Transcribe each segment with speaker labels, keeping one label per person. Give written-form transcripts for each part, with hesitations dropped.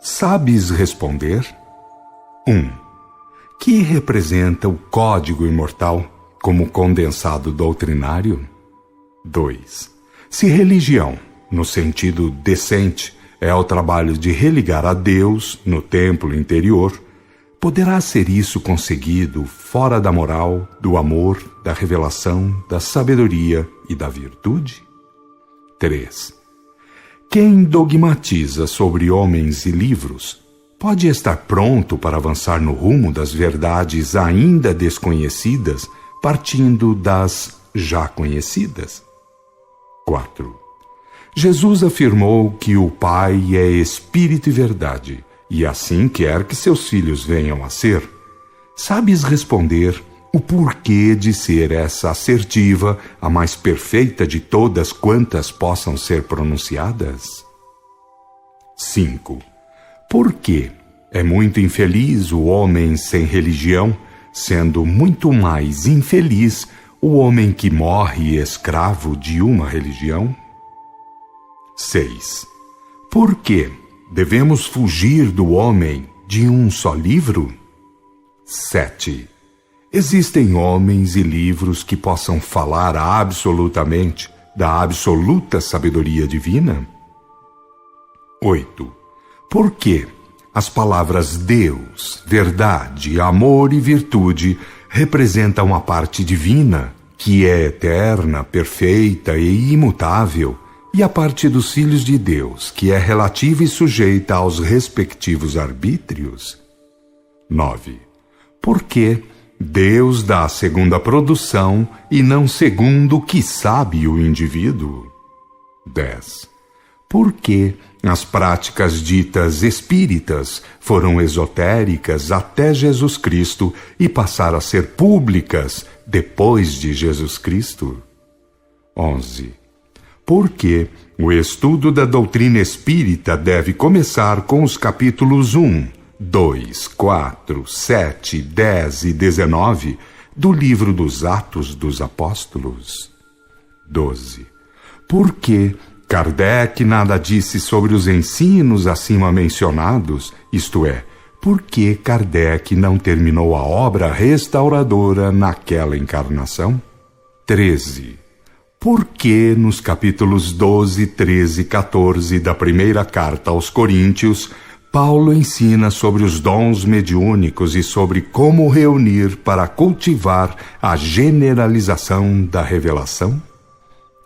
Speaker 1: Sabes responder? 1. Que representa o código imortal como condensado doutrinário? 2. Se religião, no sentido decente, é o trabalho de religar a Deus no templo interior, poderá ser isso conseguido fora da moral, do amor, da revelação, da sabedoria e da virtude? 3. Quem dogmatiza sobre homens e livros pode estar pronto para avançar no rumo das verdades ainda desconhecidas, partindo das já conhecidas? 4. Jesus afirmou que o Pai é Espírito e Verdade, e assim quer que seus filhos venham a ser. Sabes responder o porquê de ser essa assertiva, a mais perfeita de todas quantas possam ser pronunciadas? 5. Por que é muito infeliz o homem sem religião, sendo muito mais infeliz o homem que morre escravo de uma religião? 6. Por que devemos fugir do homem de um só livro? 7. Existem homens e livros que possam falar absolutamente da absoluta sabedoria divina? 8. Por que as palavras Deus, verdade, amor e virtude representam a parte divina, que é eterna, perfeita e imutável, e a parte dos filhos de Deus, que é relativa e sujeita aos respectivos arbítrios? 9. Por que Deus dá segundo a produção e não segundo o que sabe o indivíduo? 10. Por que as práticas ditas espíritas foram esotéricas até Jesus Cristo e passaram a ser públicas depois de Jesus Cristo? 11. Por que o estudo da doutrina espírita deve começar com os capítulos 1, 2, 4, 7, 10 e 19 do livro dos Atos dos Apóstolos? 12. Por que Kardec nada disse sobre os ensinos acima mencionados, isto é, por que Kardec não terminou a obra restauradora naquela encarnação? 13. Por que nos capítulos 12, 13 e 14 da primeira carta aos Coríntios, Paulo ensina sobre os dons mediúnicos e sobre como reunir para cultivar a generalização da revelação?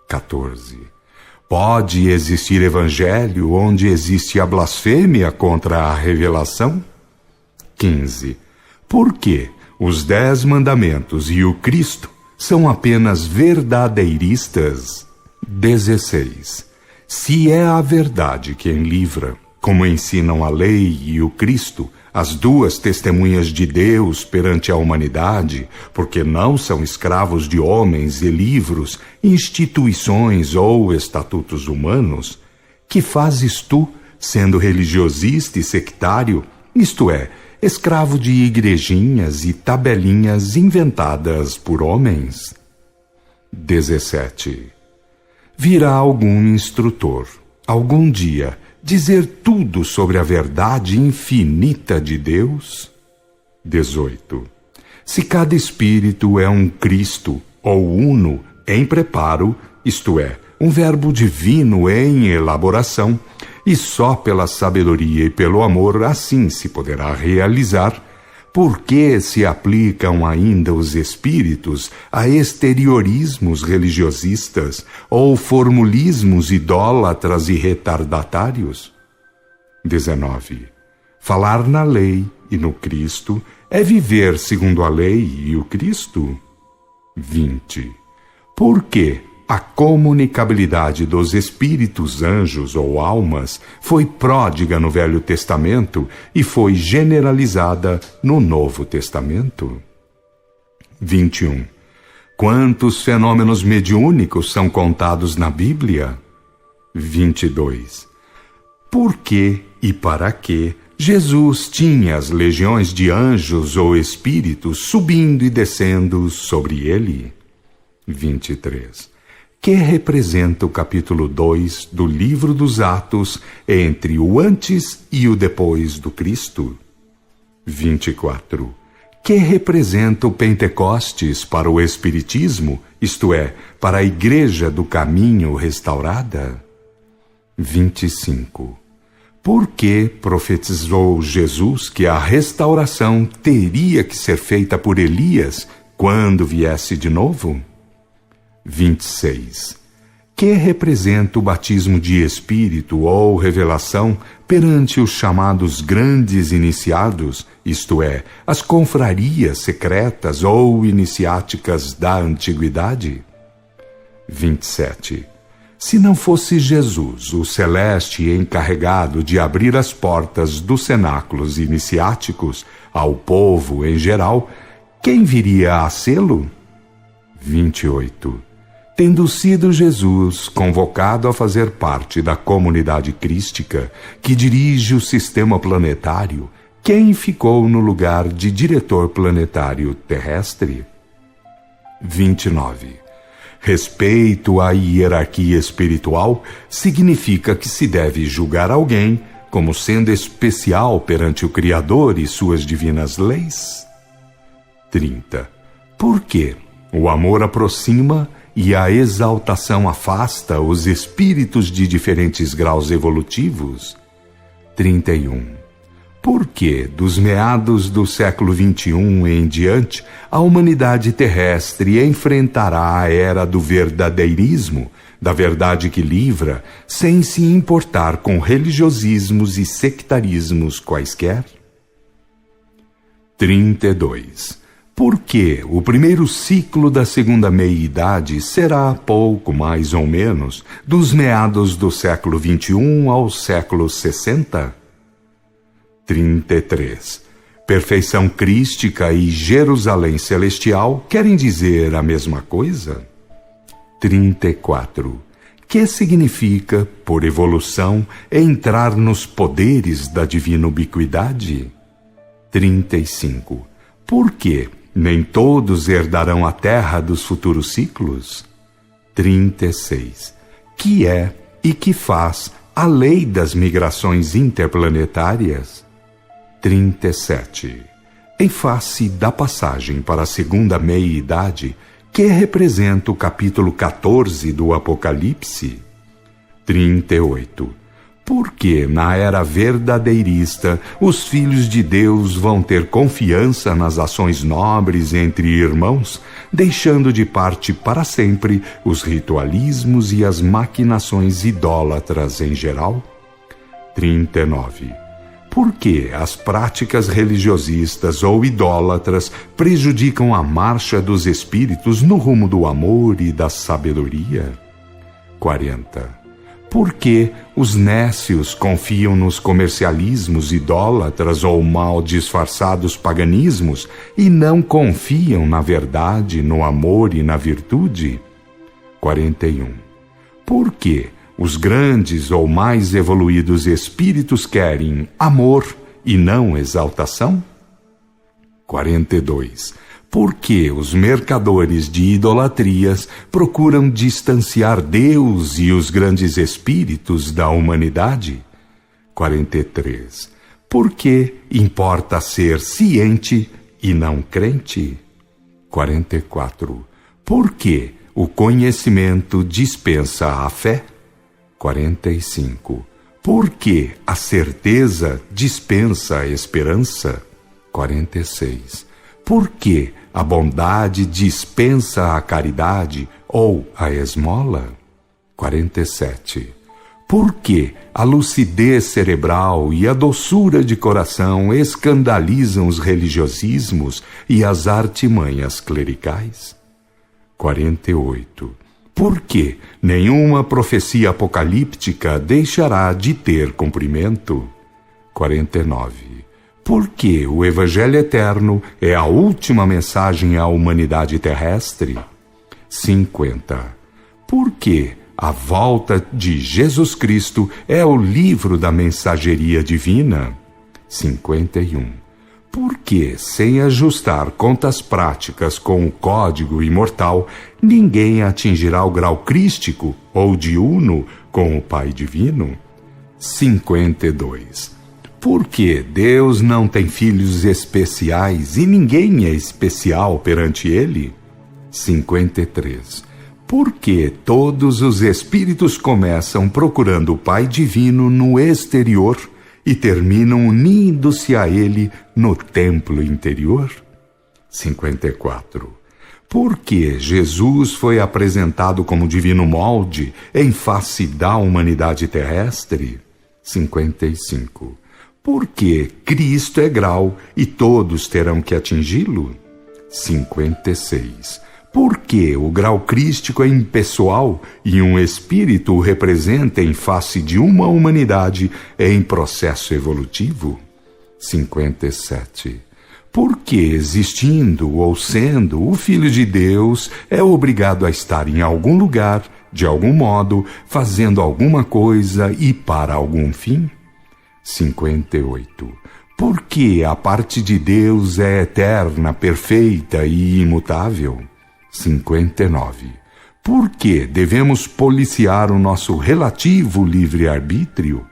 Speaker 1: 14. Pode existir evangelho onde existe a blasfêmia contra a revelação? 15. Por que os 10 mandamentos e o Cristo são apenas verdadeiristas? 16. Se é a verdade quem livra, como ensinam a lei e o Cristo, as duas testemunhas de Deus perante a humanidade, porque não são escravos de homens e livros, instituições ou estatutos humanos, que fazes tu, sendo religiosista e sectário, isto é, escravo de igrejinhas e tabelinhas inventadas por homens? 17. Virá algum instrutor, algum dia, dizer tudo sobre a verdade infinita de Deus? 18. Se cada espírito é um Cristo, ou uno, em preparo, isto é, um verbo divino em elaboração, e só pela sabedoria e pelo amor assim se poderá realizar, por que se aplicam ainda os espíritos a exteriorismos religiosistas ou formulismos idólatras e retardatários? 19. Falar na lei e no Cristo é viver segundo a lei e o Cristo? 20. Por que a comunicabilidade dos espíritos, anjos ou almas foi pródiga no Velho Testamento e foi generalizada no Novo Testamento? 21. Quantos fenômenos mediúnicos são contados na Bíblia? 22. Por que e para que Jesus tinha as legiões de anjos ou espíritos subindo e descendo sobre ele? 23. que representa o capítulo 2 do livro dos Atos entre o antes e o depois do Cristo. 24. Que representa o Pentecostes para o Espiritismo, isto é, para a Igreja do Caminho restaurada. 25. Por que profetizou Jesus que a restauração teria que ser feita por Elias quando viesse de novo? 26. Que representa o batismo de Espírito ou revelação perante os chamados grandes iniciados, isto é, as confrarias secretas ou iniciáticas da antiguidade? 27. Se não fosse Jesus, o celeste encarregado de abrir as portas dos cenáculos iniciáticos ao povo em geral, quem viria a sê-lo? 28. Tendo sido Jesus convocado a fazer parte da comunidade crística que dirige o sistema planetário, quem ficou no lugar de diretor planetário terrestre? 29. Respeito à hierarquia espiritual significa que se deve julgar alguém como sendo especial perante o Criador e suas divinas leis? 30. Por quê? O amor aproxima e a exaltação afasta os espíritos de diferentes graus evolutivos? 31. Por que, dos meados do século XXI em diante, a humanidade terrestre enfrentará a era do verdadeirismo, da verdade que livra, sem se importar com religiosismos e sectarismos quaisquer? 32. Por que o primeiro ciclo da segunda meia-idade será pouco mais ou menos dos meados do século XXI ao século 60? 33. Perfeição crística e Jerusalém celestial querem dizer a mesma coisa? 34. Que significa, por evolução, entrar nos poderes da divina ubiquidade? 35. Por que nem todos herdarão a terra dos futuros ciclos? 36. Que é e que faz a lei das migrações interplanetárias? 37. Em face da passagem para a segunda meia-idade, que representa o capítulo 14 do Apocalipse? 38. Porque na era verdadeirista os filhos de Deus vão ter confiança nas ações nobres entre irmãos, deixando de parte para sempre os ritualismos e as maquinações idólatras em geral? 39. Porque as práticas religiosistas ou idólatras prejudicam a marcha dos espíritos no rumo do amor e da sabedoria? 40. Porque os nécios confiam nos comercialismos idólatras ou mal disfarçados paganismos e não confiam na verdade, no amor e na virtude? 41. Porque os grandes ou mais evoluídos espíritos querem amor e não exaltação? 42. Porque os mercadores de idolatrias procuram distanciar Deus e os grandes espíritos da humanidade? 43. Porque importa ser ciente e não crente? 44. Porque o conhecimento dispensa a fé? 45. Porque a certeza dispensa a esperança? 46. Porque a bondade dispensa a caridade ou a esmola? 47. Porque a lucidez cerebral e a doçura de coração escandalizam os religiosismos e as artimanhas clericais? 48. Porque nenhuma profecia apocalíptica deixará de ter cumprimento? 49. Porque o Evangelho Eterno é a última mensagem à humanidade terrestre? 50. Porque a volta de Jesus Cristo é o livro da mensageria divina? 51. Porque, sem ajustar contas práticas com o código imortal, ninguém atingirá o grau crístico ou de uno com o Pai Divino? 52. Porque Deus não tem filhos especiais e ninguém é especial perante Ele? 53. Porque todos os espíritos começam procurando o Pai Divino no exterior e terminam unindo-se a Ele no templo interior? 54. Porque Jesus foi apresentado como divino molde em face da humanidade terrestre? 55. Porque Cristo é grau e todos terão que atingi-lo? 56. Porque o grau crístico é impessoal e um espírito o representa em face de uma humanidade em processo evolutivo? 57. Porque, existindo ou sendo o Filho de Deus, é obrigado a estar em algum lugar, de algum modo, fazendo alguma coisa e para algum fim? 58. Porque a parte de Deus é eterna, perfeita e imutável? 59. Por que devemos policiar o nosso relativo livre-arbítrio?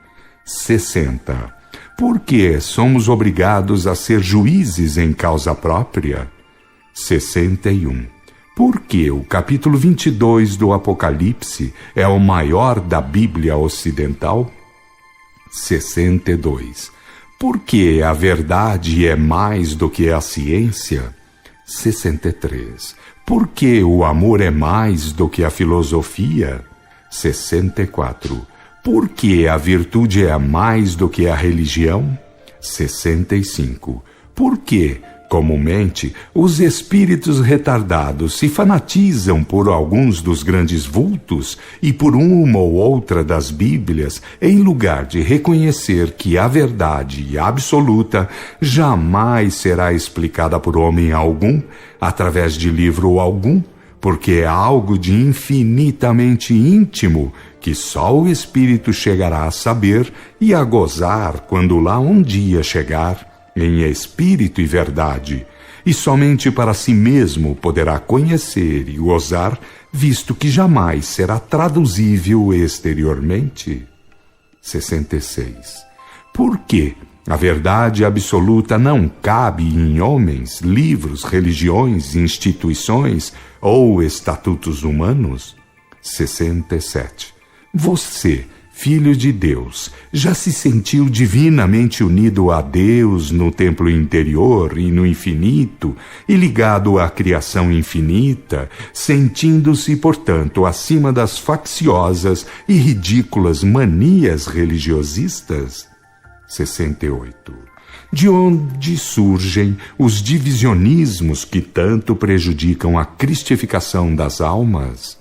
Speaker 1: 60. Por que somos obrigados a ser juízes em causa própria? 61. Por que o capítulo 22 do Apocalipse é o maior da Bíblia ocidental? 62. Por que a verdade é mais do que a ciência? 63. Por que o amor é mais do que a filosofia? 64. Por que a virtude é mais do que a religião? 65. Por que, comumente, os espíritos retardados se fanatizam por alguns dos grandes vultos e por uma ou outra das Bíblias, em lugar de reconhecer que a verdade absoluta jamais será explicada por homem algum, através de livro algum, porque é algo de infinitamente íntimo que só o espírito chegará a saber e a gozar quando lá um dia chegar, em espírito e verdade, e somente para si mesmo poderá conhecer e gozar, visto que jamais será traduzível exteriormente. 66. Por que a verdade absoluta não cabe em homens, livros, religiões, instituições ou estatutos humanos? 67. Você, Filho de Deus, já se sentiu divinamente unido a Deus no templo interior e no infinito, e ligado à criação infinita, sentindo-se, portanto, acima das facciosas e ridículas manias religiosistas? 68. De onde surgem os divisionismos que tanto prejudicam a cristificação das almas?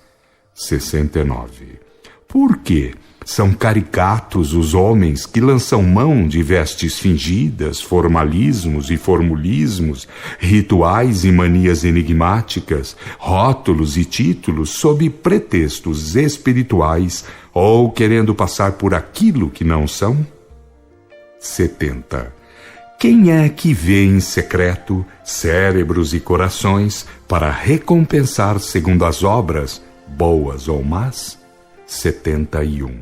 Speaker 1: 69. Por que são caricatos os homens que lançam mão de vestes fingidas, formalismos e formulismos, rituais e manias enigmáticas, rótulos e títulos sob pretextos espirituais ou querendo passar por aquilo que não são? 70. Quem é que vê em secreto cérebros e corações para recompensar segundo as obras, boas ou más? 71.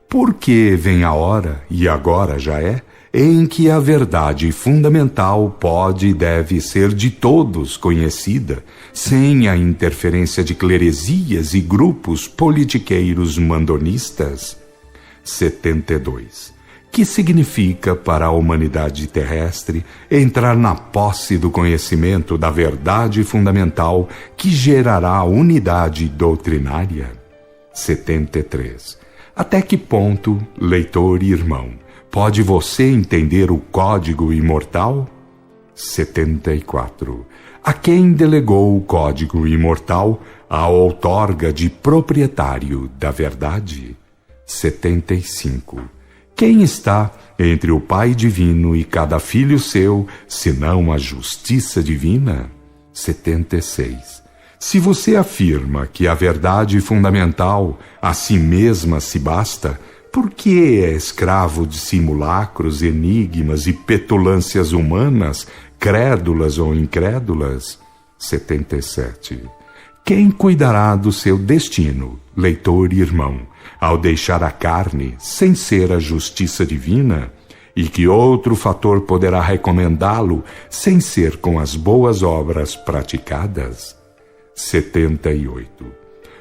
Speaker 1: Porque vem a hora, e agora já é, em que a verdade fundamental pode e deve ser de todos conhecida, sem a interferência de cleresias e grupos politiqueiros mandonistas? 72. Que significa para a humanidade terrestre entrar na posse do conhecimento da verdade fundamental que gerará a unidade doutrinária? 73. Até que ponto, leitor e irmão, pode você entender o código imortal? 74. A quem delegou o código imortal a outorga de proprietário da verdade? 75. Quem está entre o Pai Divino e cada filho seu, senão a justiça divina? 76. Se você afirma que a verdade fundamental a si mesma se basta, Por que é escravo de simulacros, enigmas e petulâncias humanas, crédulas ou incrédulas? 77. Quem cuidará do seu destino, leitor e irmão, ao deixar a carne sem ser a justiça divina? E que outro fator poderá recomendá-lo sem ser com as boas obras praticadas? 78.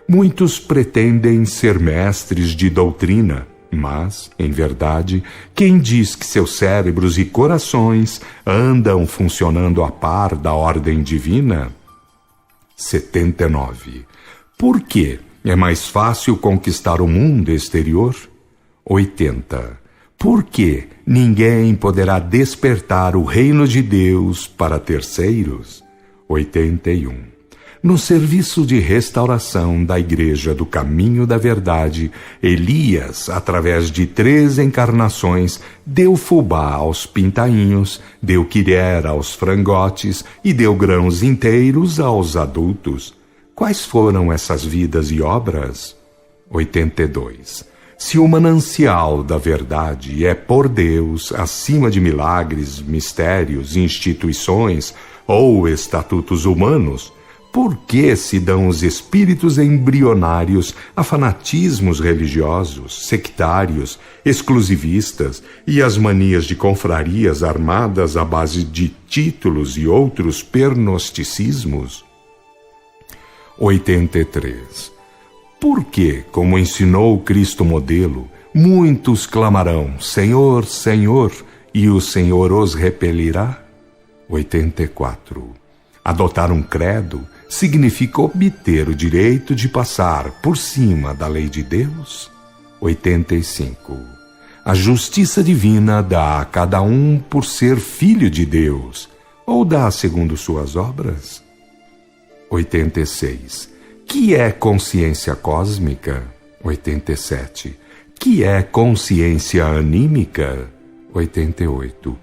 Speaker 1: Muitos pretendem ser mestres de doutrina, mas, em verdade, quem diz que seus cérebros e corações andam funcionando a par da ordem divina? 79. Por que é mais fácil conquistar o mundo exterior? 80. Por que ninguém poderá despertar o reino de Deus para terceiros? 81. No serviço de restauração da Igreja do Caminho da Verdade, Elias, através de 3 encarnações, deu fubá aos pintainhos, deu quiré aos frangotes e deu grãos inteiros aos adultos. Quais foram essas vidas e obras? 82. Se o manancial da verdade é por Deus acima de milagres, mistérios, instituições ou estatutos humanos, por que se dão os espíritos embrionários a fanatismos religiosos, sectários, exclusivistas e as manias de confrarias armadas à base de títulos e outros pernosticismos? 83. Por que, como ensinou o Cristo modelo, muitos clamarão, Senhor, Senhor, e o Senhor os repelirá? 84. Adotar um credo significa obter o direito de passar por cima da lei de Deus? 85. A justiça divina dá a cada um por ser filho de Deus, ou dá segundo suas obras? 86. Que é consciência cósmica? 87. Que é consciência anímica? 88.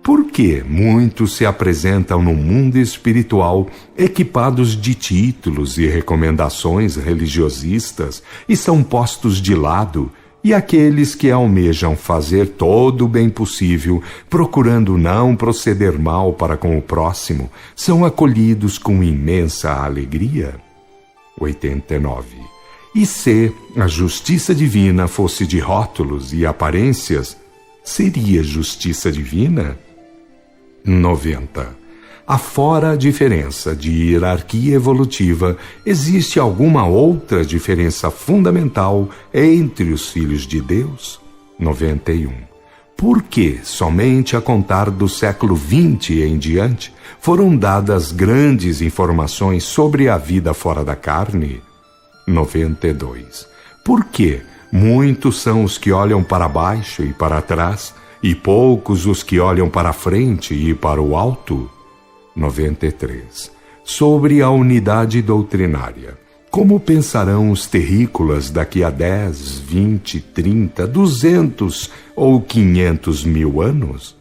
Speaker 1: Por que muitos se apresentam no mundo espiritual equipados de títulos e recomendações religiosistas e são postos de lado, e aqueles que almejam fazer todo o bem possível, procurando não proceder mal para com o próximo, são acolhidos com imensa alegria? 89. E se a justiça divina fosse de rótulos e aparências, seria justiça divina? 90. Afora a diferença de hierarquia evolutiva, existe alguma outra diferença fundamental entre os filhos de Deus? 91. Por que, somente a contar do século XX em diante, foram dadas grandes informações sobre a vida fora da carne? 92. Por que muitos são os que olham para baixo e para trás, e poucos os que olham para a frente e para o alto? 93. Sobre a unidade doutrinária. Como pensarão os terrícolas daqui a 10, 20, 30, 200 ou 500 mil anos?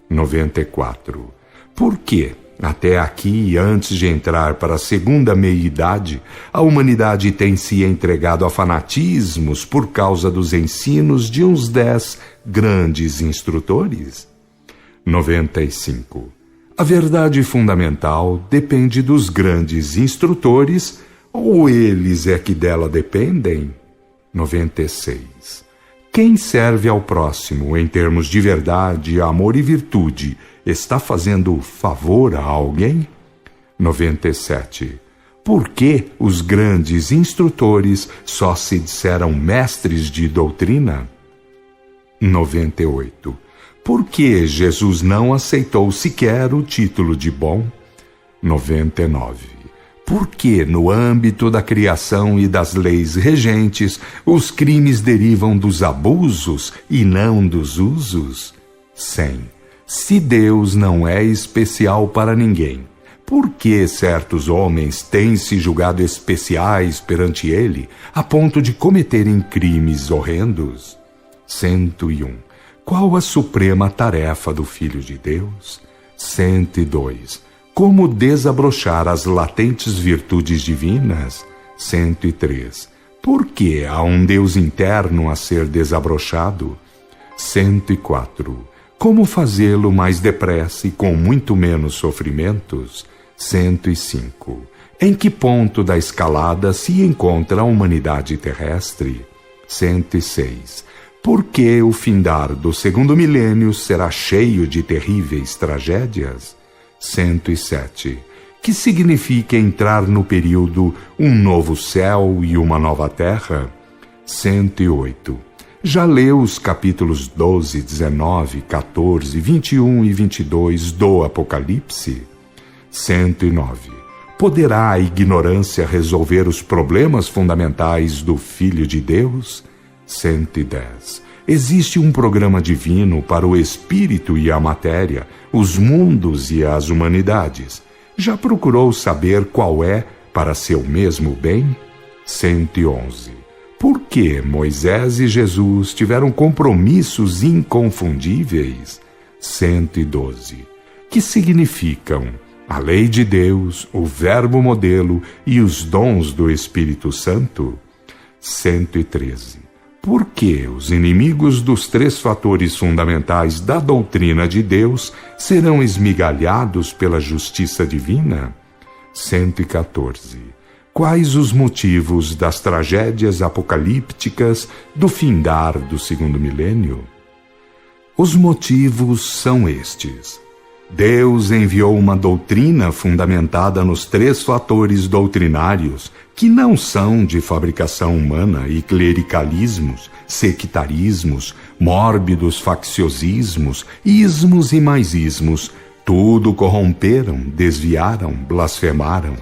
Speaker 1: 94. Por que, até aqui, antes de entrar para a segunda meia-idade, a humanidade tem se entregado a fanatismos por causa dos ensinos de uns 10 grandes instrutores? 95. A verdade fundamental depende dos grandes instrutores, ou eles é que dela dependem? 96. Quem serve ao próximo em termos de verdade, amor e virtude está fazendo favor a alguém? 97. Por que os grandes instrutores só se disseram mestres de doutrina? 98. Por que Jesus não aceitou sequer o título de bom? 99. Por que, no âmbito da criação e das leis regentes, os crimes derivam dos abusos e não dos usos? 100. Se Deus não é especial para ninguém, por que certos homens têm se julgado especiais perante Ele, a ponto de cometerem crimes horrendos? 101. Qual a suprema tarefa do Filho de Deus? 102. Como desabrochar as latentes virtudes divinas? 103. Por que há um Deus interno a ser desabrochado? 104. Como fazê-lo mais depressa e com muito menos sofrimentos? 105. Em que ponto da escalada se encontra a humanidade terrestre? 106. Por que o findar do segundo milênio será cheio de terríveis tragédias? 107. Que significa entrar no período um novo céu e uma nova terra? 108. Já leu os capítulos 12, 19, 14, 21 e 22 do Apocalipse? 109. Poderá a ignorância resolver os problemas fundamentais do Filho de Deus? 110. Existe um programa divino para o espírito e a matéria, os mundos e as humanidades. Já procurou saber qual é para seu mesmo bem? 111. Por que Moisés e Jesus tiveram compromissos inconfundíveis? 112. Que significam a lei de Deus, o verbo modelo e os dons do Espírito Santo? 113. Por que os inimigos dos três fatores fundamentais da doutrina de Deus serão esmigalhados pela justiça divina? 114. Quais os motivos das tragédias apocalípticas do findar do segundo milênio? Os motivos são estes. Deus enviou uma doutrina fundamentada nos três fatores doutrinários que não são de fabricação humana e clericalismos, sectarismos, mórbidos facciosismos, ismos e mais ismos, tudo corromperam, desviaram, blasfemaram.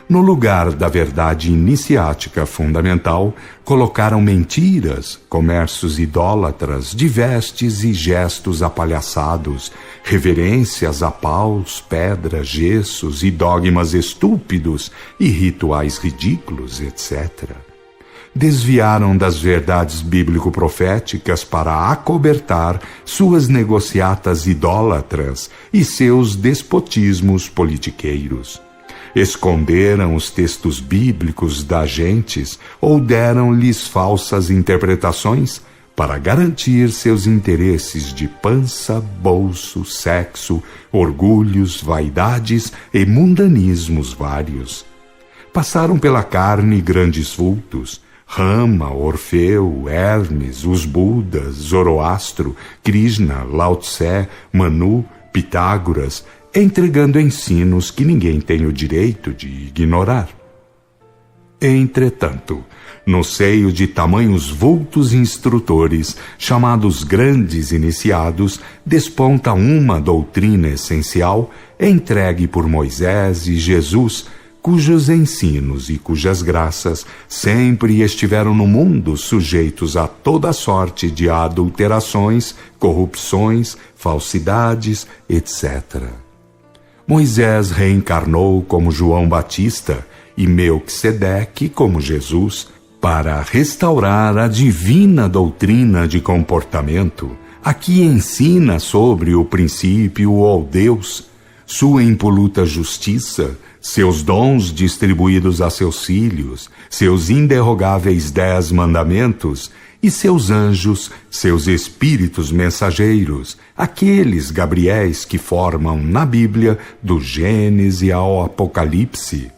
Speaker 1: No lugar da verdade iniciática fundamental, colocaram mentiras, comércios idólatras, de vestes e gestos apalhaçados, reverências a paus, pedras, gessos e dogmas estúpidos e rituais ridículos, etc. Desviaram das verdades bíblico-proféticas para acobertar suas negociatas idólatras e seus despotismos politiqueiros. Esconderam os textos bíblicos das gentes ou deram-lhes falsas interpretações para garantir seus interesses de pança, bolso, sexo, orgulhos, vaidades e mundanismos vários. Passaram pela carne grandes vultos, Rama, Orfeu, Hermes, os Budas, Zoroastro, Krishna, Lao Tse, Manu, Pitágoras, entregando ensinos que ninguém tem o direito de ignorar. Entretanto, no seio de tamanhos vultos instrutores, chamados grandes iniciados, desponta uma doutrina essencial, entregue por Moisés e Jesus, cujos ensinos e cujas graças sempre estiveram no mundo sujeitos a toda sorte de adulterações, corrupções, falsidades, etc. Moisés reencarnou como João Batista e Melquisedeque como Jesus para restaurar a divina doutrina de comportamento, a que ensina sobre o princípio ou Deus, sua impoluta justiça, seus dons distribuídos a seus filhos, seus inderrogáveis 10 mandamentos e seus anjos, seus espíritos mensageiros, aqueles Gabriéis que formam na Bíblia, do Gênesis ao Apocalipse.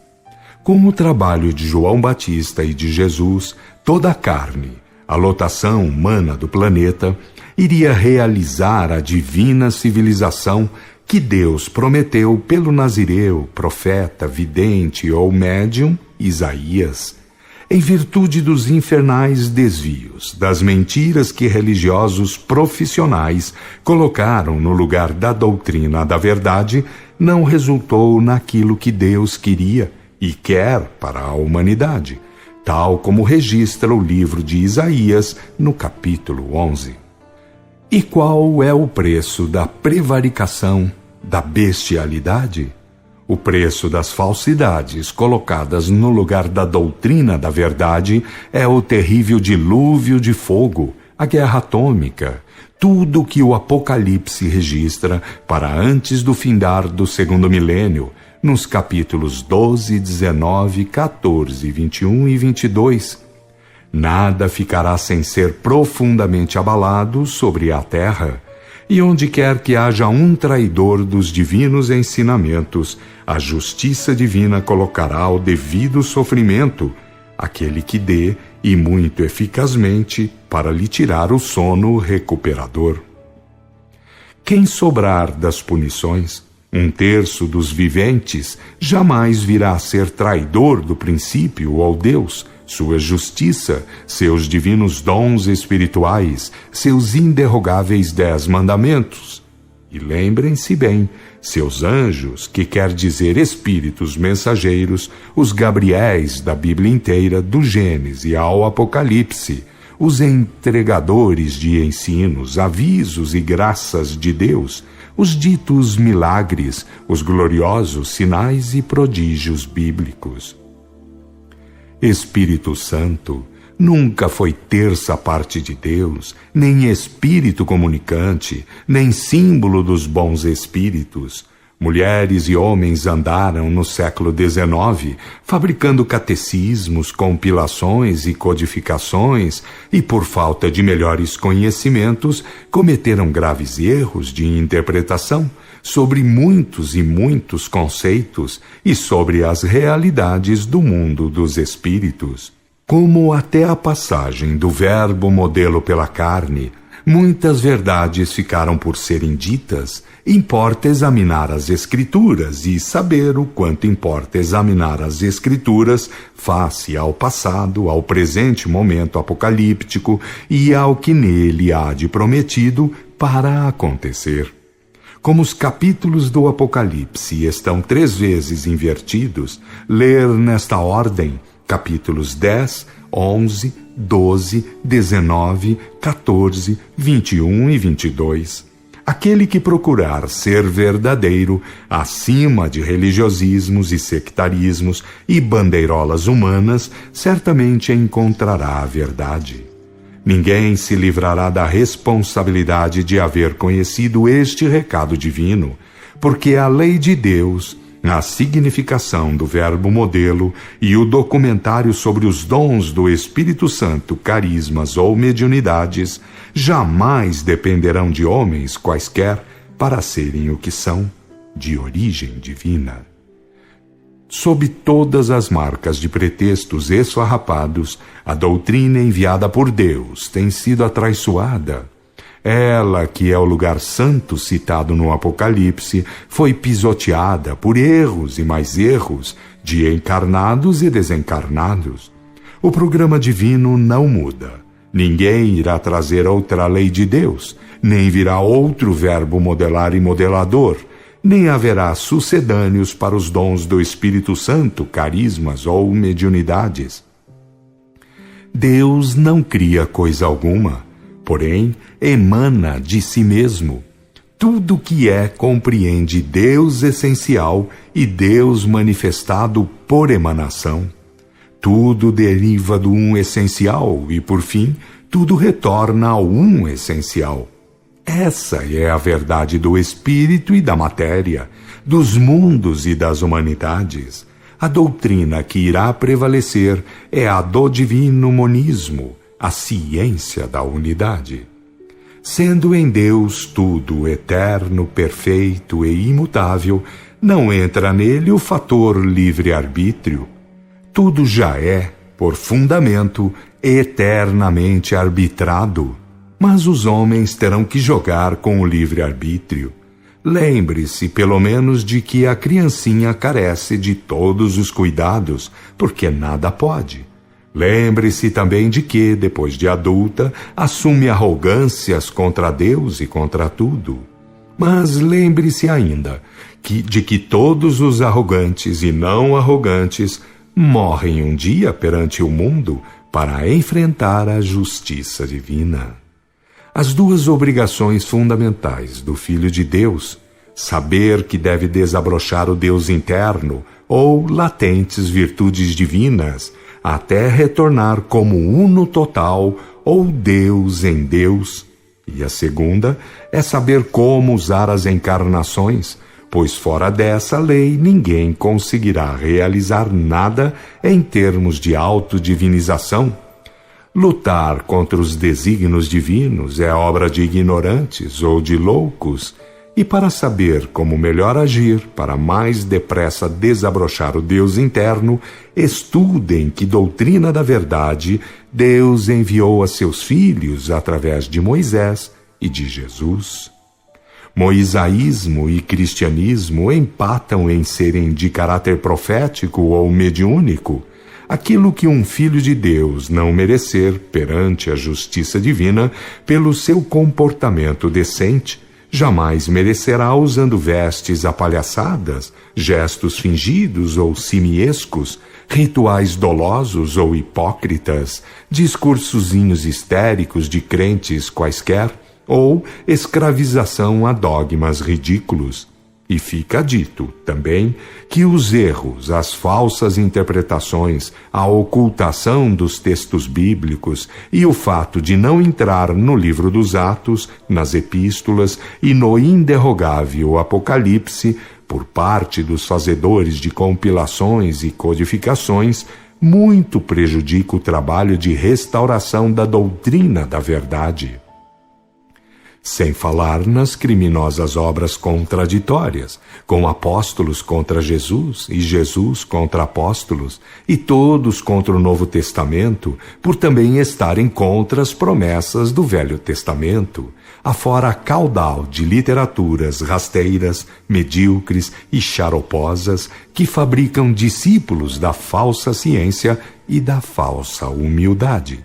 Speaker 1: Com o trabalho de João Batista e de Jesus, toda a carne, a lotação humana do planeta, iria realizar a divina civilização que Deus prometeu pelo nazireu, profeta, vidente ou médium Isaías, em virtude dos infernais desvios, das mentiras que religiosos profissionais colocaram no lugar da doutrina da verdade, não resultou naquilo que Deus queria e quer para a humanidade, tal como registra o livro de Isaías no capítulo 11. E qual é o preço da prevaricação, da bestialidade? O preço das falsidades colocadas no lugar da doutrina da verdade é o terrível dilúvio de fogo, a guerra atômica, tudo que o Apocalipse registra para antes do findar do segundo milênio, nos capítulos 12, 19, 14, 21 e 22. nada ficará sem ser profundamente abalado sobre a terra. E onde quer que haja um traidor dos divinos ensinamentos, a justiça divina colocará o devido sofrimento, aquele que dê, e muito eficazmente, para lhe tirar o sono recuperador. Quem sobrar das punições, 1/3 dos viventes, jamais virá a ser traidor do princípio ou Deus, sua justiça, seus divinos dons espirituais, seus inderrogáveis 10 mandamentos. E lembrem-se bem, seus anjos, que quer dizer espíritos mensageiros, os Gabriéis da Bíblia inteira, do Gênesis ao Apocalipse, os entregadores de ensinos, avisos e graças de Deus, os ditos milagres, os gloriosos sinais e prodígios bíblicos. Espírito Santo nunca foi terça parte de Deus, nem espírito comunicante, nem símbolo dos bons espíritos. Mulheres e homens andaram no século XIX fabricando catecismos, compilações e codificações e, por falta de melhores conhecimentos, cometeram graves erros de interpretação sobre muitos e muitos conceitos e sobre as realidades do mundo dos espíritos. Como até a passagem do verbo modelo pela carne, muitas verdades ficaram por serem ditas, importa examinar as Escrituras e saber o quanto importa examinar as Escrituras face ao passado, ao presente momento apocalíptico e ao que nele há de prometido para acontecer. Como os capítulos do Apocalipse estão 3 vezes invertidos, ler nesta ordem capítulos 10, 11, 12, 19, 14, 21 e 22. Aquele que procurar ser verdadeiro, acima de religiosismos e sectarismos e bandeirolas humanas, certamente encontrará a verdade. Ninguém se livrará da responsabilidade de haver conhecido este recado divino, porque a lei de Deus, a significação do verbo modelo e o documentário sobre os dons do Espírito Santo, carismas ou mediunidades, jamais dependerão de homens quaisquer para serem o que são, de origem divina. Sob todas as marcas de pretextos esfarrapados, a doutrina enviada por Deus tem sido atraiçoada. Ela, que é o lugar santo citado no Apocalipse, foi pisoteada por erros e mais erros de encarnados e desencarnados. O programa divino não muda. Ninguém irá trazer outra lei de Deus, nem virá outro verbo modelar e modelador, nem haverá sucedâneos para os dons do Espírito Santo, carismas ou mediunidades. Deus não cria coisa alguma, porém emana de si mesmo. Tudo que é compreende Deus essencial e Deus manifestado por emanação. Tudo deriva do um essencial e, por fim, tudo retorna ao um essencial. Essa é a verdade do espírito e da matéria, dos mundos e das humanidades. A doutrina que irá prevalecer é a do divino monismo, a ciência da unidade. Sendo em Deus tudo eterno, perfeito e imutável, não entra nele o fator livre-arbítrio. Tudo já é, por fundamento, eternamente arbitrado. Mas os homens terão que jogar com o livre-arbítrio. Lembre-se, pelo menos, de que a criancinha carece de todos os cuidados, porque nada pode. Lembre-se também de que, depois de adulta, assume arrogâncias contra Deus e contra tudo. Mas lembre-se ainda de que todos os arrogantes e não arrogantes morrem um dia perante o mundo para enfrentar a justiça divina. As 2 obrigações fundamentais do Filho de Deus, saber que deve desabrochar o Deus interno ou latentes virtudes divinas, até retornar como uno total ou Deus em Deus. E a segunda é saber como usar as encarnações, pois fora dessa lei ninguém conseguirá realizar nada em termos de autodivinização. Lutar contra os desígnios divinos é obra de ignorantes ou de loucos, e para saber como melhor agir, para mais depressa desabrochar o Deus interno, estudem que doutrina da verdade Deus enviou a seus filhos através de Moisés e de Jesus. Moisaísmo e cristianismo empatam em serem de caráter profético ou mediúnico. Aquilo que um filho de Deus não merecer perante a justiça divina pelo seu comportamento decente, jamais merecerá usando vestes apalhaçadas, gestos fingidos ou simiescos, rituais dolosos ou hipócritas, discursozinhos histéricos de crentes quaisquer, ou escravização a dogmas ridículos. E fica dito, também, que os erros, as falsas interpretações, a ocultação dos textos bíblicos e o fato de não entrar no livro dos Atos, nas epístolas e no inderrogável Apocalipse, por parte dos fazedores de compilações e codificações, muito prejudica o trabalho de restauração da doutrina da verdade. Sem falar nas criminosas obras contraditórias, com apóstolos contra Jesus e Jesus contra apóstolos, e todos contra o Novo Testamento, por também estarem contra as promessas do Velho Testamento, afora caudal de literaturas rasteiras, medíocres e xaroposas que fabricam discípulos da falsa ciência e da falsa humildade.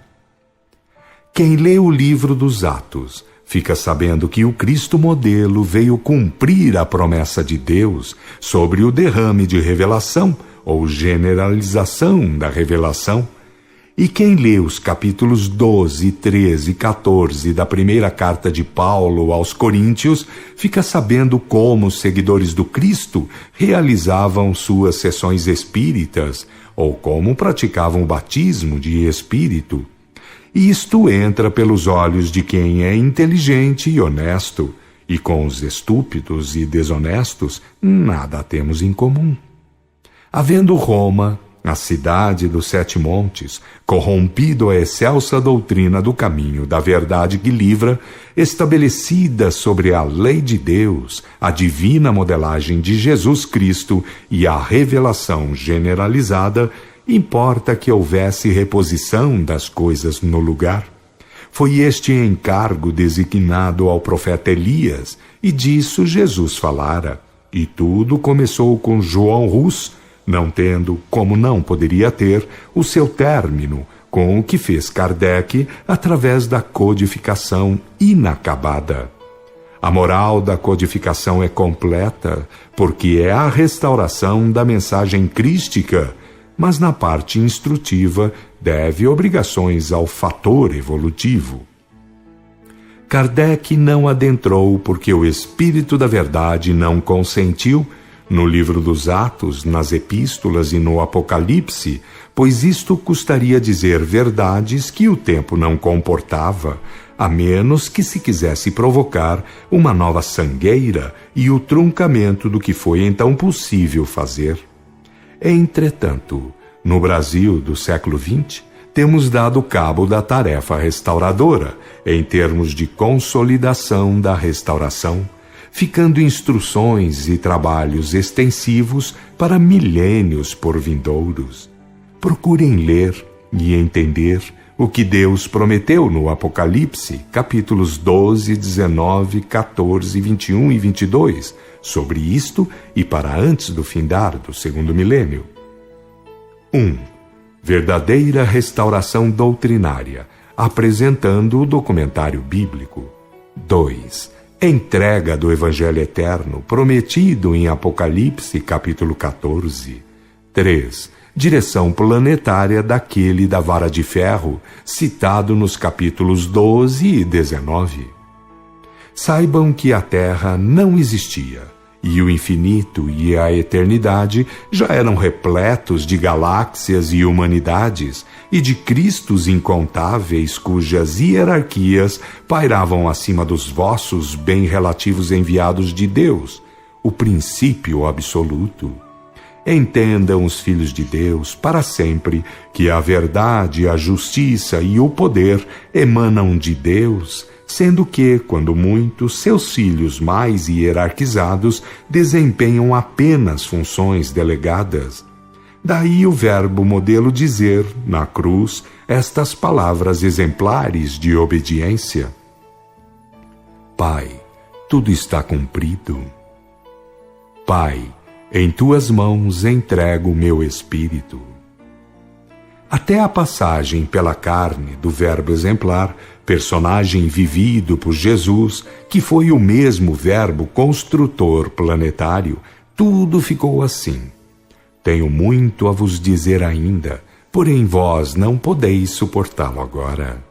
Speaker 1: Quem lê o livro dos Atos fica sabendo que o Cristo modelo veio cumprir a promessa de Deus sobre o derrame de revelação ou generalização da revelação. E quem lê os capítulos 12, 13 e 14 da primeira carta de Paulo aos Coríntios, fica sabendo como os seguidores do Cristo realizavam suas sessões espíritas ou como praticavam o batismo de espírito. E isto entra pelos olhos de quem é inteligente e honesto, e com os estúpidos e desonestos nada temos em comum. Havendo Roma, a cidade dos 7 montes, corrompido a excelsa doutrina do caminho da verdade que livra, estabelecida sobre a lei de Deus, a divina modelagem de Jesus Cristo e a revelação generalizada, importa que houvesse reposição das coisas no lugar. Foi este encargo designado ao profeta Elias, e disso Jesus falara. E tudo começou com João Hus, não tendo, como não poderia ter, o seu término, com o que fez Kardec através da codificação inacabada. A moral da codificação é completa, porque é a restauração da mensagem crística, mas na parte instrutiva deve obrigações ao fator evolutivo. Kardec não adentrou porque o Espírito da Verdade não consentiu no livro dos Atos, nas epístolas e no Apocalipse, pois isto custaria dizer verdades que o tempo não comportava, a menos que se quisesse provocar uma nova sangueira e o truncamento do que foi então possível fazer. Entretanto, no Brasil do século XX, temos dado cabo da tarefa restauradora, em termos de consolidação da restauração, ficando instruções e trabalhos extensivos para milênios por vindouros. Procurem ler e entender o que Deus prometeu no Apocalipse, capítulos 12, 19, 14, 21 e 22, sobre isto e para antes do findar do segundo milênio. 1. Verdadeira restauração doutrinária, apresentando o documentário bíblico. 2. Entrega do Evangelho Eterno, prometido em Apocalipse, capítulo 14. 3. Direção planetária daquele da vara de ferro, citado nos capítulos 12 e 19. Saibam que a Terra não existia, e o infinito e a eternidade já eram repletos de galáxias e humanidades, e de Cristos incontáveis cujas hierarquias pairavam acima dos vossos bem relativos enviados de Deus, o princípio absoluto. Entendam os filhos de Deus para sempre que a verdade, a justiça e o poder emanam de Deus, sendo que, quando muito, seus filhos mais hierarquizados desempenham apenas funções delegadas. Daí o verbo modelo dizer, na cruz, estas palavras exemplares de obediência: Pai, tudo está cumprido. Pai, em tuas mãos entrego o meu espírito. Até a passagem pela carne do verbo exemplar, personagem vivido por Jesus, que foi o mesmo verbo construtor planetário, tudo ficou assim. Tenho muito a vos dizer ainda, porém vós não podeis suportá-lo agora.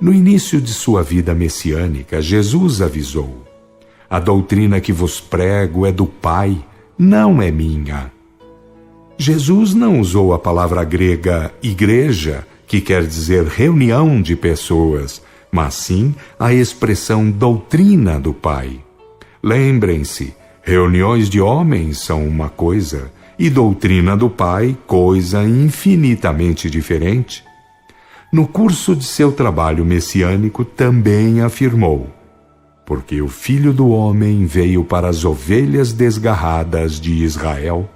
Speaker 1: No início de sua vida messiânica, Jesus avisou: a doutrina que vos prego é do Pai, não é minha. Jesus não usou a palavra grega igreja, que quer dizer reunião de pessoas, mas sim a expressão doutrina do Pai. Lembrem-se, reuniões de homens são uma coisa, e doutrina do Pai, coisa infinitamente diferente. No curso de seu trabalho messiânico também afirmou: porque o Filho do Homem veio para as ovelhas desgarradas de Israel.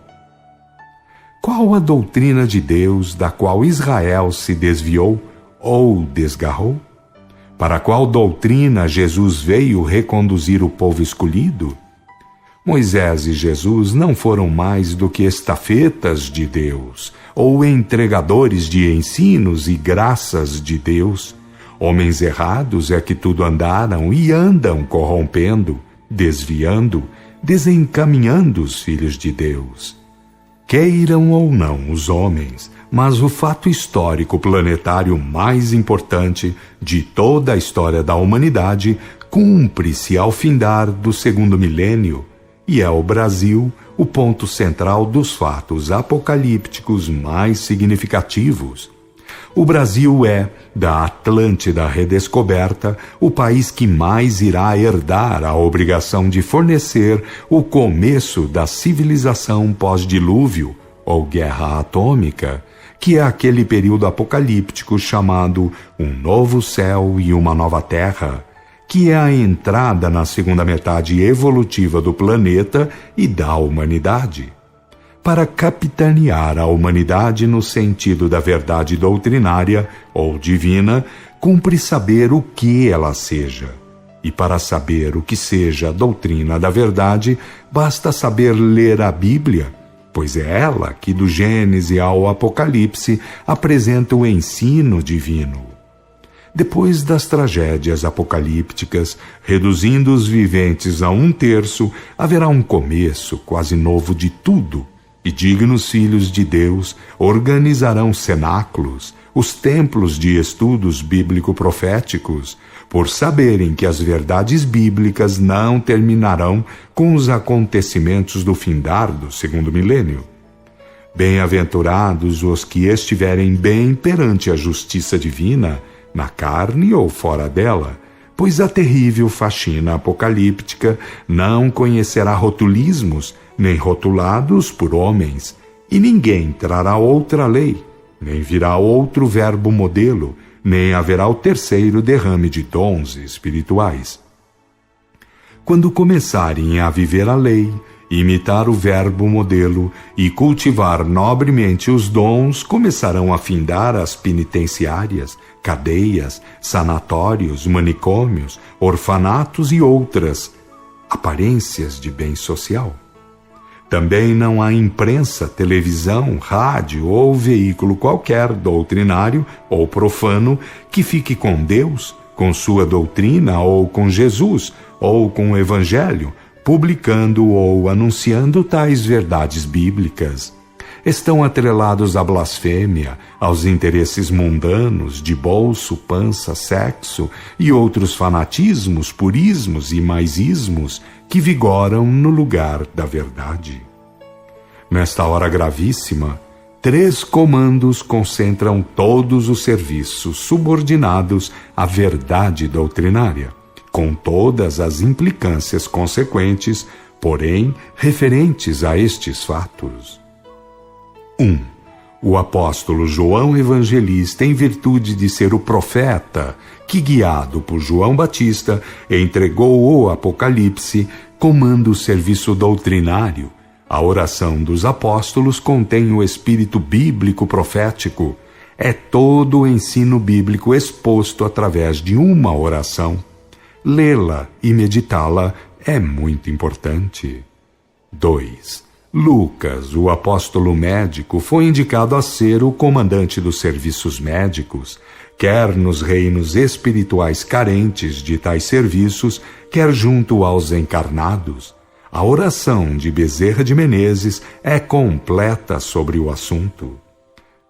Speaker 1: Qual a doutrina de Deus da qual Israel se desviou ou desgarrou? Para qual doutrina Jesus veio reconduzir o povo escolhido? Moisés e Jesus não foram mais do que estafetas de Deus, ou entregadores de ensinos e graças de Deus. Homens errados é que tudo andaram e andam corrompendo, desviando, desencaminhando os filhos de Deus. Queiram ou não os homens, mas o fato histórico planetário mais importante de toda a história da humanidade cumpre-se ao findar do segundo milênio, e é o Brasil o ponto central dos fatos apocalípticos mais significativos. O Brasil é, da Atlântida redescoberta, o país que mais irá herdar a obrigação de fornecer o começo da civilização pós-dilúvio, ou guerra atômica, que é aquele período apocalíptico chamado um novo céu e uma nova terra, que é a entrada na segunda metade evolutiva do planeta e da humanidade. Para capitanear a humanidade no sentido da verdade doutrinária ou divina, cumpre saber o que ela seja. E para saber o que seja a doutrina da verdade, basta saber ler a Bíblia, pois é ela que do Gênesis ao Apocalipse apresenta o ensino divino. Depois das tragédias apocalípticas, reduzindo os viventes a 1/3, haverá um começo quase novo de tudo, e dignos filhos de Deus organizarão cenáculos, os templos de estudos bíblico-proféticos, por saberem que as verdades bíblicas não terminarão com os acontecimentos do findar do segundo milênio. Bem-aventurados os que estiverem bem perante a justiça divina, na carne ou fora dela, pois a terrível faxina apocalíptica não conhecerá rotulismos, nem rotulados por homens, e ninguém trará outra lei, nem virá outro verbo modelo, nem haverá o terceiro derrame de dons espirituais. Quando começarem a viver a lei, imitar o verbo modelo e cultivar nobremente os dons, começarão a findar as penitenciárias, cadeias, sanatórios, manicômios, orfanatos e outras aparências de bem social. Também não há imprensa, televisão, rádio ou veículo qualquer doutrinário ou profano que fique com Deus, com sua doutrina ou com Jesus ou com o Evangelho, publicando ou anunciando tais verdades bíblicas. Estão atrelados à blasfêmia, aos interesses mundanos de bolso, pança, sexo e outros fanatismos, purismos e maisismos que vigoram no lugar da verdade. Nesta hora gravíssima, 3 comandos concentram todos os serviços subordinados à verdade doutrinária, com todas as implicâncias consequentes porém referentes a estes fatos. 1. O apóstolo João Evangelista, em virtude de ser o profeta que, guiado por João Batista, entregou o Apocalipse, comanda o serviço doutrinário. A oração dos apóstolos contém o espírito bíblico profético. É todo o ensino bíblico exposto através de uma oração. Lê-la e meditá-la é muito importante. 2. Lucas, o apóstolo médico, foi indicado a ser o comandante dos serviços médicos, quer nos reinos espirituais carentes de tais serviços, quer junto aos encarnados. A oração de Bezerra de Menezes é completa sobre o assunto.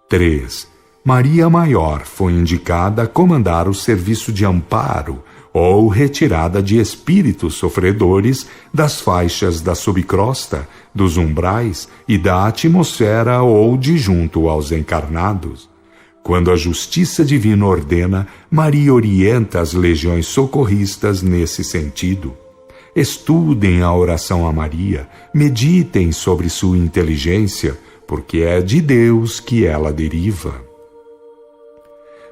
Speaker 1: 3. Maria Maior foi indicada a comandar o serviço de amparo ou retirada de espíritos sofredores das faixas da subcrosta, dos umbrais e da atmosfera ou de junto aos encarnados. Quando a justiça divina ordena, Maria orienta as legiões socorristas nesse sentido. Estudem a oração a Maria, meditem sobre sua inteligência, porque é de Deus que ela deriva.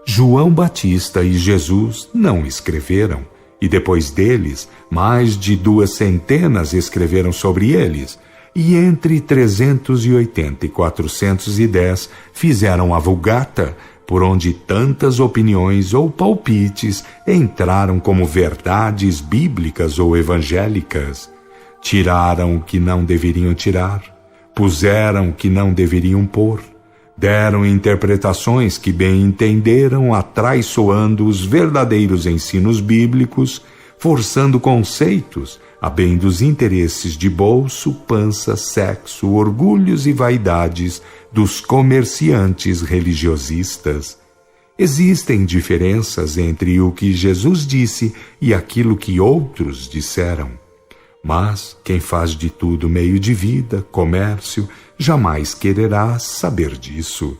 Speaker 1: João Batista e Jesus não escreveram, e depois deles, mais de 200 escreveram sobre eles, e entre 380 e 410 fizeram a Vulgata, por onde tantas opiniões ou palpites entraram como verdades bíblicas ou evangélicas. Tiraram o que não deveriam tirar, puseram o que não deveriam pôr, deram interpretações que bem entenderam, atraiçoando os verdadeiros ensinos bíblicos, forçando conceitos, a bem dos interesses de bolso, pança, sexo, orgulhos e vaidades dos comerciantes religiosistas. Existem diferenças entre o que Jesus disse e aquilo que outros disseram. Mas quem faz de tudo meio de vida, comércio, jamais quererá saber disso.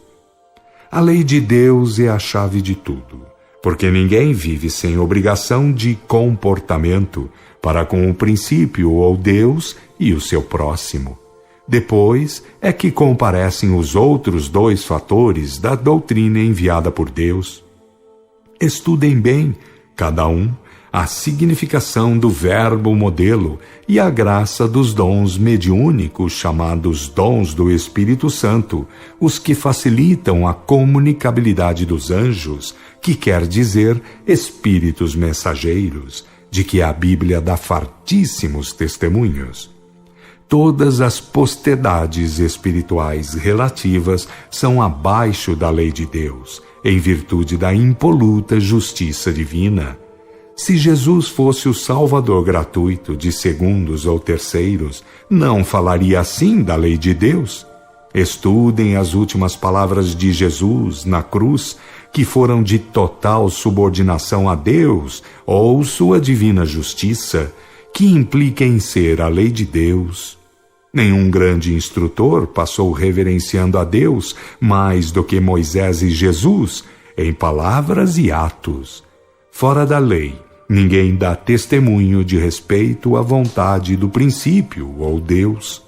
Speaker 1: A lei de Deus é a chave de tudo, porque ninguém vive sem obrigação de comportamento para com o princípio ou Deus e o seu próximo. Depois é que comparecem os outros 2 fatores da doutrina enviada por Deus. Estudem bem, cada um, a significação do verbo modelo e a graça dos dons mediúnicos chamados dons do Espírito Santo, os que facilitam a comunicabilidade dos anjos, que quer dizer espíritos mensageiros, de que a Bíblia dá fartíssimos testemunhos. Todas as potestades espirituais relativas são abaixo da lei de Deus, em virtude da impoluta justiça divina. Se Jesus fosse o Salvador gratuito de segundos ou terceiros, não falaria assim da lei de Deus? Estudem as últimas palavras de Jesus na cruz, que foram de total subordinação a Deus ou sua divina justiça, que implica em ser a lei de Deus. Nenhum grande instrutor passou reverenciando a Deus mais do que Moisés e Jesus, em palavras e atos. Fora da lei, ninguém dá testemunho de respeito à vontade do princípio ou Deus.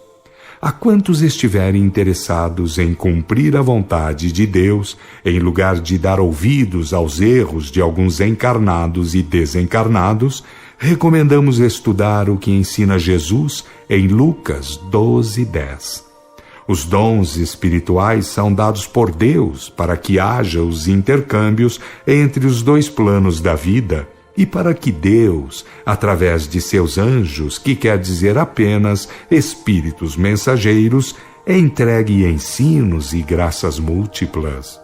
Speaker 1: A quantos estiverem interessados em cumprir a vontade de Deus, em lugar de dar ouvidos aos erros de alguns encarnados e desencarnados, recomendamos estudar o que ensina Jesus em Lucas 12:10. Os dons espirituais são dados por Deus para que haja os intercâmbios entre os 2 planos da vida e para que Deus, através de seus anjos, que quer dizer apenas espíritos mensageiros, entregue ensinos e graças múltiplas.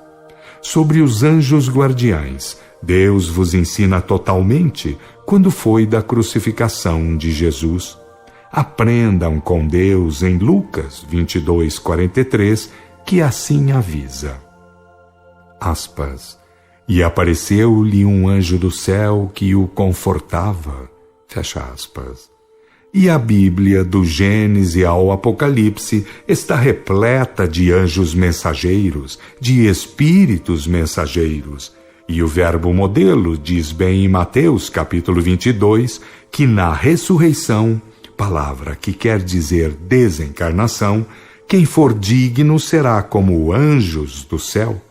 Speaker 1: Sobre os anjos guardiães, Deus vos ensina totalmente quando foi da crucificação de Jesus. Aprendam com Deus em Lucas 22:43, que assim avisa. Aspas. E apareceu-lhe um anjo do céu que o confortava. Fecha aspas. E a Bíblia, do Gênesis ao Apocalipse, está repleta de anjos mensageiros, de espíritos mensageiros. E o verbo modelo diz bem em Mateus capítulo 22, que na ressurreição palavra que quer dizer desencarnação, quem for digno será como anjos do céu.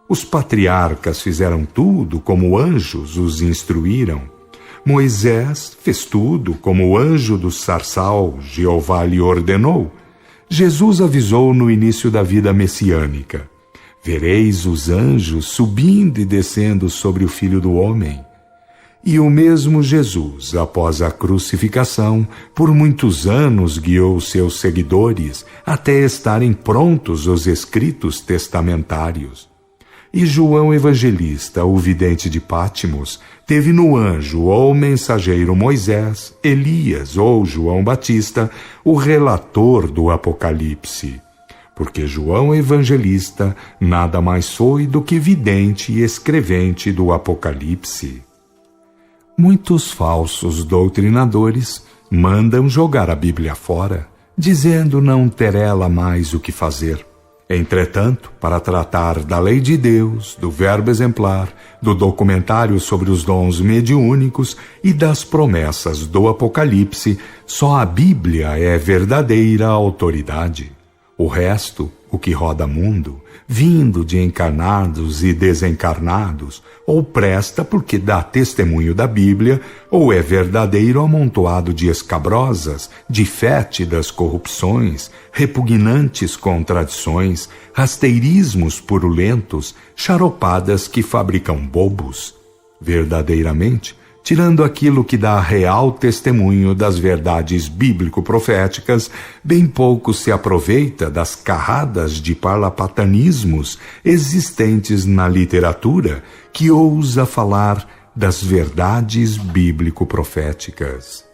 Speaker 1: Os patriarcas fizeram tudo como anjos os instruíram. Moisés fez tudo como o anjo do sarçal Jeová lhe ordenou. Jesus avisou no início da vida messiânica: vereis os anjos subindo e descendo sobre o Filho do Homem. E o mesmo Jesus, após a crucificação, por muitos anos guiou seus seguidores até estarem prontos os escritos testamentários. E João Evangelista, o vidente de Pátimos, teve no anjo ou mensageiro Moisés, Elias ou João Batista, o relator do Apocalipse. Porque João Evangelista nada mais foi do que vidente e escrevente do Apocalipse. Muitos falsos doutrinadores mandam jogar a Bíblia fora, dizendo não ter ela mais o que fazer. Entretanto, para tratar da lei de Deus, do verbo exemplar, do documentário sobre os dons mediúnicos e das promessas do Apocalipse, só a Bíblia é verdadeira autoridade. O resto, o que roda mundo, vindo de encarnados e desencarnados, ou presta porque dá testemunho da Bíblia, ou é verdadeiro amontoado de escabrosas, de fétidas corrupções, repugnantes contradições, rasteirismos purulentos, charopadas que fabricam bobos. Verdadeiramente, tirando aquilo que dá real testemunho das verdades bíblico-proféticas, bem pouco se aproveita das carradas de parlapatanismos existentes na literatura que ousa falar das verdades bíblico-proféticas.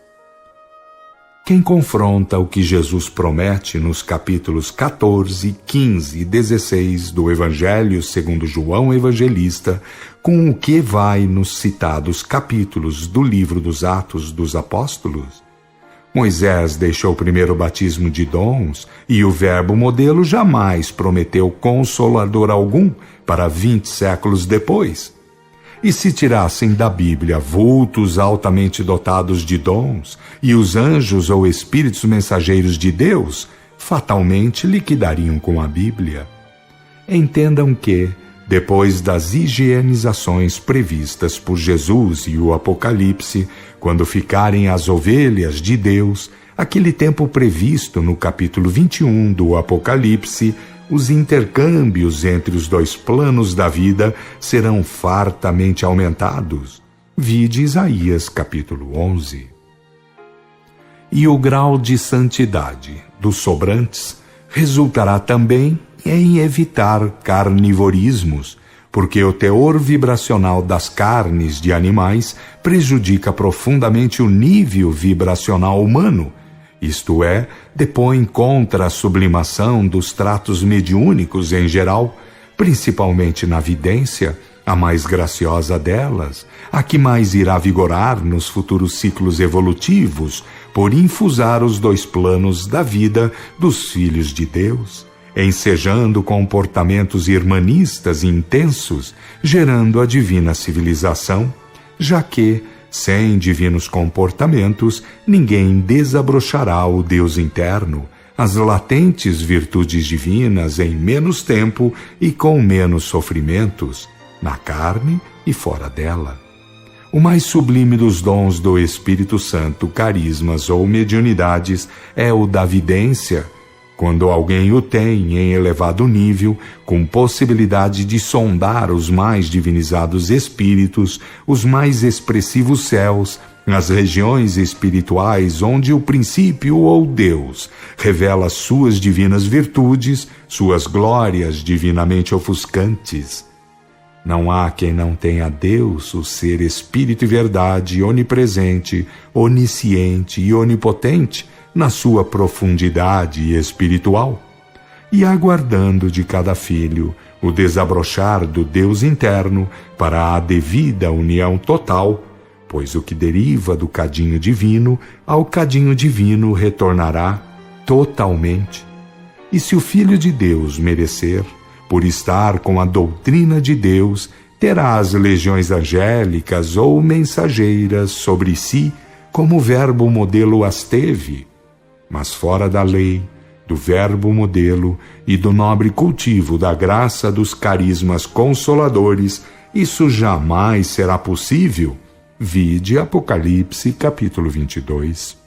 Speaker 1: Quem confronta o que Jesus promete nos capítulos 14, 15 e 16 do Evangelho segundo João Evangelista com o que vai nos citados capítulos do livro dos Atos dos Apóstolos? Moisés deixou primeiro o batismo de dons e o verbo modelo jamais prometeu consolador algum para 20 séculos depois. E se tirassem da Bíblia vultos altamente dotados de dons e os anjos ou espíritos mensageiros de Deus, fatalmente liquidariam com a Bíblia. Entendam que, depois das higienizações previstas por Jesus e o Apocalipse, quando ficarem as ovelhas de Deus, aquele tempo previsto no capítulo 21 do Apocalipse, os intercâmbios entre os dois planos da vida serão fartamente aumentados. Vide Isaías capítulo 11. E o grau de santidade dos sobrantes resultará também em evitar carnivorismos, porque o teor vibracional das carnes de animais prejudica profundamente o nível vibracional humano, isto é, depõe contra a sublimação dos tratos mediúnicos em geral, principalmente na vidência, a mais graciosa delas, a que mais irá vigorar nos futuros ciclos evolutivos, por infusar os dois planos da vida dos filhos de Deus, ensejando comportamentos irmanistas intensos, gerando a divina civilização, já que, sem divinos comportamentos, ninguém desabrochará o Deus interno, as latentes virtudes divinas em menos tempo e com menos sofrimentos, na carne e fora dela. O mais sublime dos dons do Espírito Santo, carismas ou mediunidades, é o da vidência, quando alguém o tem em elevado nível, com possibilidade de sondar os mais divinizados espíritos, os mais expressivos céus, as regiões espirituais onde o princípio ou Deus revela suas divinas virtudes, suas glórias divinamente ofuscantes. Não há quem não tenha Deus, o ser Espírito e Verdade, onipresente, onisciente e onipotente, na sua profundidade espiritual, e aguardando de cada filho o desabrochar do Deus interno para a devida união total, pois o que deriva do cadinho divino ao cadinho divino retornará totalmente. E se o Filho de Deus merecer, por estar com a doutrina de Deus, terá as legiões angélicas ou mensageiras sobre si, como o verbo modelo as teve, mas fora da lei, do verbo modelo e do nobre cultivo da graça dos carismas consoladores, isso jamais será possível. Vide Apocalipse capítulo 22.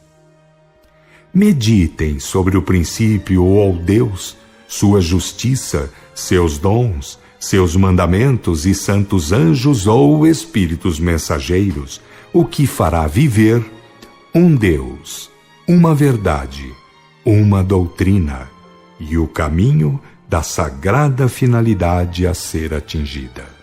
Speaker 1: Meditem sobre o princípio ou Deus, sua justiça, seus dons, seus mandamentos e santos anjos ou espíritos mensageiros, o que fará viver um Deus, uma verdade, uma doutrina e o caminho da sagrada finalidade a ser atingida.